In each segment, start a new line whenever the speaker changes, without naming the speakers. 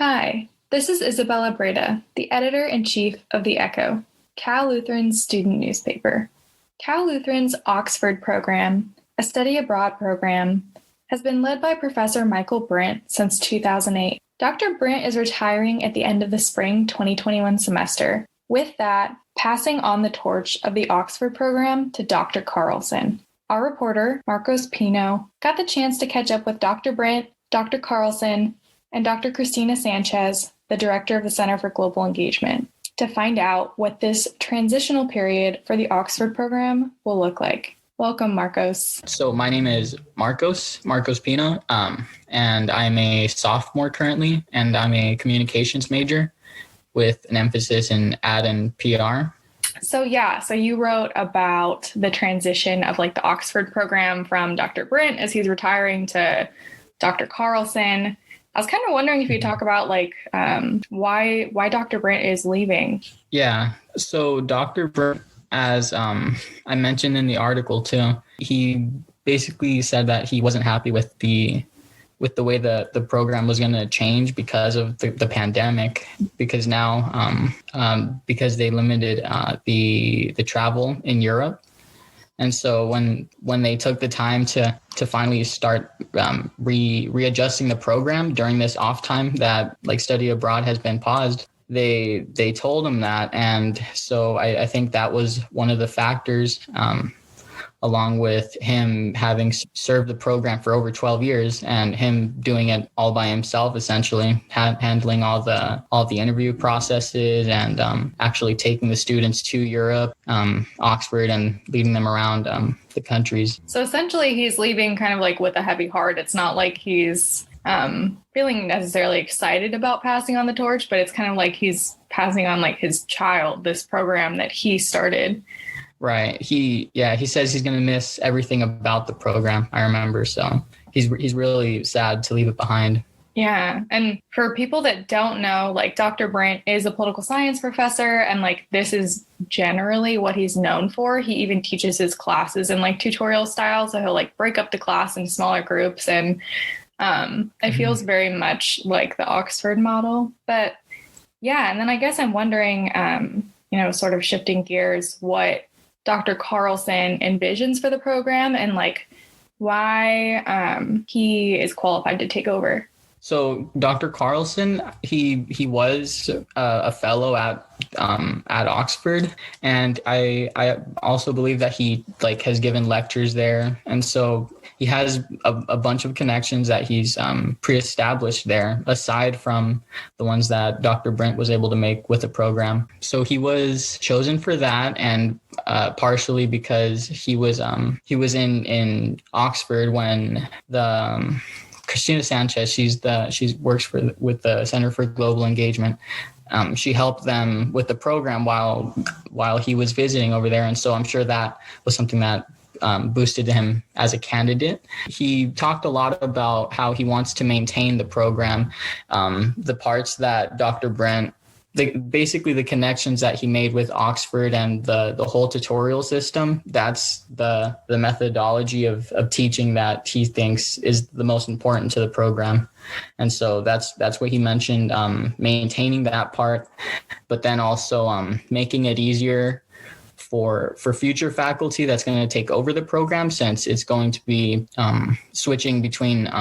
Hi, this is Isabella Breda, the editor-in-chief of The Echo, Cal Lutheran's student newspaper. Cal Lutheran's Oxford program, a study abroad program, has been led by Professor Michael Brint since 2008. Dr. Brint is retiring at the end of the spring 2021 semester. With that, passing on the torch of the Oxford program to Dr. Carlson. Our reporter, Marcos Pino, got the chance to catch up with Dr. Brint, Dr. Carlson, and Dr. Christina Sanchez, the director of the Center for Global Engagement, to find out what this transitional period for the Oxford program will look like. Welcome, Marcos.
So my name is Marcos Pino, and I'm a sophomore currently, and I'm a communications major with an emphasis in ad and PR.
So you wrote about the transition of the Oxford program from Dr. Brint as he's retiring to Dr. Carlson. I was kind of wondering if you talk about why Dr. Brint is leaving. Yeah,
so Dr. Brint, as I mentioned in the article too, he basically said that he wasn't happy with the way the program was going to change because of the pandemic, because now because they limited the travel in Europe. And so when they took the time to finally start readjusting the program during this off time that study abroad has been paused, they told him that. And so I think that was one of the factors, along with him having served the program for over 12 years and him doing it all by himself, essentially handling all the interview processes and actually taking the students to Europe, Oxford, and leading them around the countries.
So essentially he's leaving kind of with a heavy heart. It's not like he's feeling necessarily excited about passing on the torch, but it's kind of like he's passing on his child, this program that he started.
Right. He says he's going to miss everything about the program, I remember. So he's really sad to leave it behind.
Yeah. And for people that don't know, Dr. Brint is a political science professor, and this is generally what he's known for. He even teaches his classes in tutorial style. So he'll break up the class in smaller groups, and it feels very much like the Oxford model. But yeah, and then I guess I'm wondering, sort of shifting gears, what Dr. Carlson envisions for the program and why he is qualified to take over.
So Dr. Carlson, he was a fellow at Oxford, and I also believe that he has given lectures there, and so he has a bunch of connections that he's pre-established there, aside from the ones that Dr. Brint was able to make with the program. So he was chosen for that, and partially because he was in Oxford when the Christina Sanchez, she works with the Center for Global Engagement. She helped them with the program while he was visiting over there, and so I'm sure that was something that boosted him as a candidate. He talked a lot about how he wants to maintain the program, the parts that Dr. Brint, basically the connections that he made with Oxford and the whole tutorial system. That's the methodology of teaching that he thinks is the most important to the program. And so that's what he mentioned, maintaining that part, but then also making it easier for future faculty that's going to take over the program, since it's going to be switching between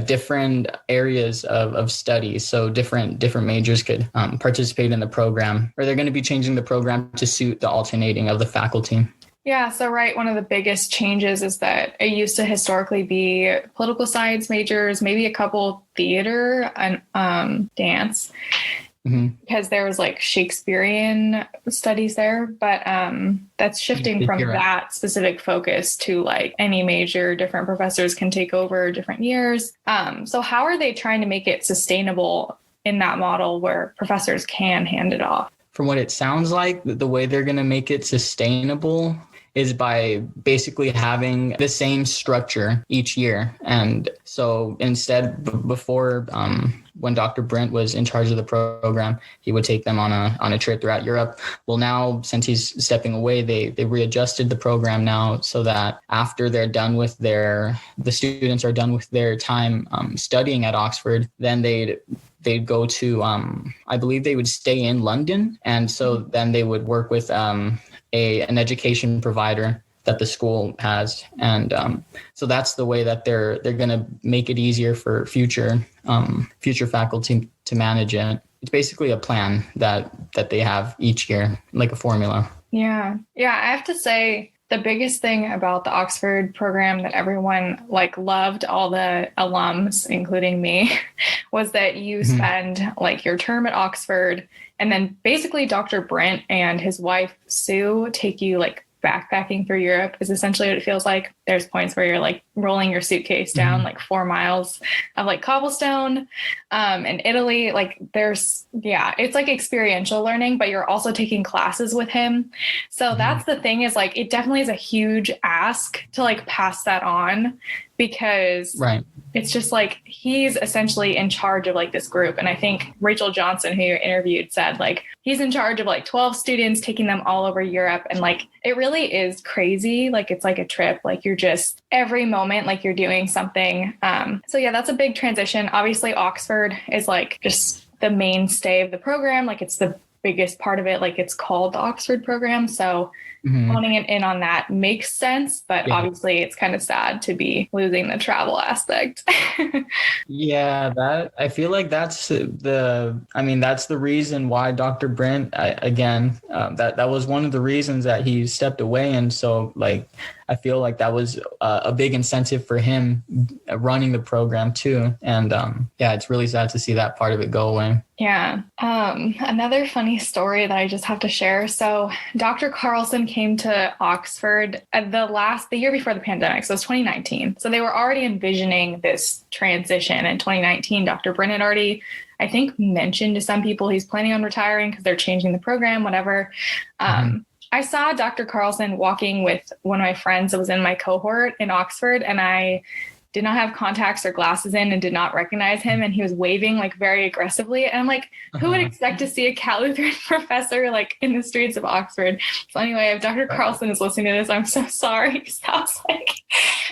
different areas of study. So different majors could participate in the program, or they're going to be changing the program to suit the alternating of the faculty.
Yeah, so one of the biggest changes is that it used to historically be political science majors, maybe a couple theater and dance, because there was Shakespearean studies there, but that's shifting from that specific focus to any major. Different professors can take over different years. So how are they trying to make it sustainable in that model where professors can hand it off?
From what it sounds like, the way they're going to make it sustainable is by basically having the same structure each year. And so instead, before when Dr. Brint was in charge of the program, he would take them on a trip throughout Europe. Well, now since he's stepping away, they readjusted the program now so that after they're done with the students are done with their time studying at Oxford, then they'd go to, I believe they would stay in London. And so then they would work with an education provider that the school has. And so that's the way that they're going to make it easier for future faculty to manage it. It's basically a plan that they have each year, like a formula.
Yeah. I have to say, the biggest thing about the Oxford program that everyone loved, all the alums, including me, was that you spend your term at Oxford, and then basically Dr. Brint and his wife, Sue, take you backpacking through Europe is essentially what it feels like. There's points where you're rolling your suitcase down 4 miles of cobblestone. In Italy, it's experiential learning, but you're also taking classes with him. So that's the thing is it definitely is a huge ask to pass that on, because it's just he's essentially in charge of this group. And I think Rachel Johnson, who you interviewed, said he's in charge of 12 students, taking them all over Europe. And it really is crazy. It's like a trip. You're just every moment, you're doing something. So yeah, that's a big transition. Obviously Oxford is just the mainstay of the program. It's the biggest part of it. It's called the Oxford program. So honing it in on that makes sense, but obviously it's kind of sad to be losing the travel aspect.
Yeah, that I feel that's the reason why Dr. Brint, that was one of the reasons that he stepped away. And so I feel that was a big incentive for him running the program too. And it's really sad to see that part of it go away.
Yeah. Another funny story that I just have to share. So Dr. Carlson came to Oxford the year before the pandemic. So it was 2019. So they were already envisioning this transition in 2019. Dr. Brint had already, I think, mentioned to some people he's planning on retiring because they're changing the program, whatever. I saw Dr. Carlson walking with one of my friends that was in my cohort in Oxford, and I did not have contacts or glasses in and did not recognize him. And he was waving very aggressively. And I'm who would expect to see a Cal Lutheran professor in the streets of Oxford? So anyway, if Dr. Carlson is listening to this, I'm so sorry. Sounds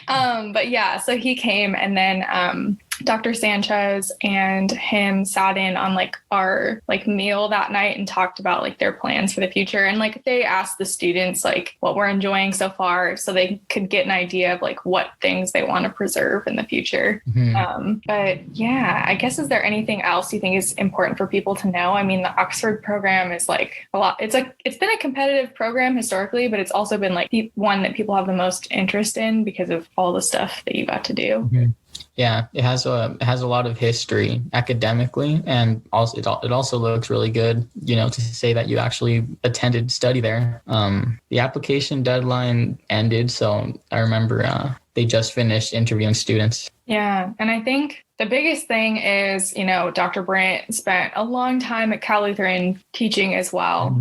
but yeah, so he came, and then Dr. Sanchez and him sat in on our meal that night and talked about their plans for the future. And they asked the students what we're enjoying so far, so they could get an idea of what things they want to preserve in the future. But yeah, I guess, is there anything else you think is important for people to know? I mean, the Oxford program is a lot. It's been a competitive program historically, but it's also been one that people have the most interest in because of all the stuff that you got to do.
Yeah, it has a lot of history academically, and also it also looks really good, to say that you actually attended study there. The application deadline ended, so I remember they just finished interviewing students.
Yeah, and I think the biggest thing is, Dr. Brint spent a long time at Cal Lutheran teaching as well.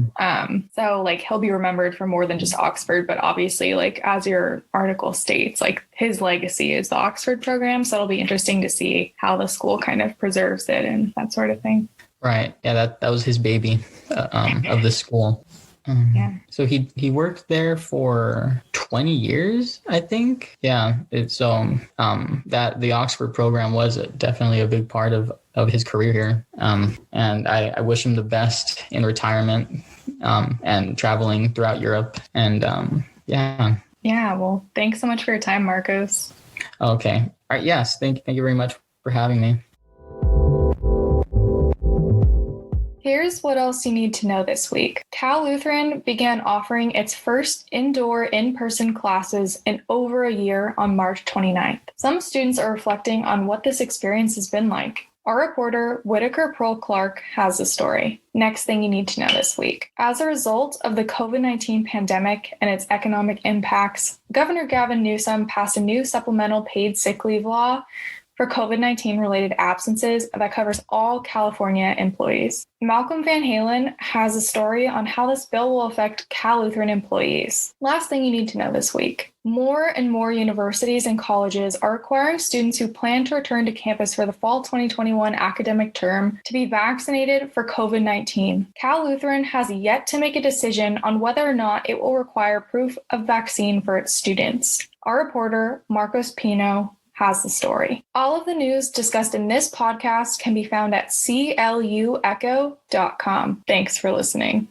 So he'll be remembered for more than just Oxford, but obviously as your article states, his legacy is the Oxford program. So it'll be interesting to see how the school kind of preserves it and that sort of thing. Right.
Yeah, that was his baby of the school. So he worked there for 20 years, I think. Yeah. It's that the Oxford program was definitely a big part of his career here. And I wish him the best in retirement and traveling throughout Europe. And yeah. Well, thanks so much for your time, Marcos. Okay. All right. Yes. Thank you very much for having me. Here's what else you need to know this week. Cal Lutheran began offering its first indoor in-person classes in over a year on March 29th. Some students are reflecting on what this experience has been like. Our reporter, Whitaker Pearl-Clark, has the story. Next thing you need to know this week. As a result of the COVID-19 pandemic and its economic impacts, Governor Gavin Newsom passed a new supplemental paid sick leave law,
for COVID-19 related absences that covers all California employees. Malcolm Van Halen has a story on how this bill will affect Cal Lutheran employees. Last thing you need to know this week. More and more universities and colleges are requiring students who plan to return to campus for the fall 2021 academic term to be vaccinated for COVID-19. Cal Lutheran has yet to make a decision on whether or not it will require proof of vaccine for its students. Our reporter, Marcos Pino, has the story. All of the news discussed in this podcast can be found at cluecho.com. Thanks for listening.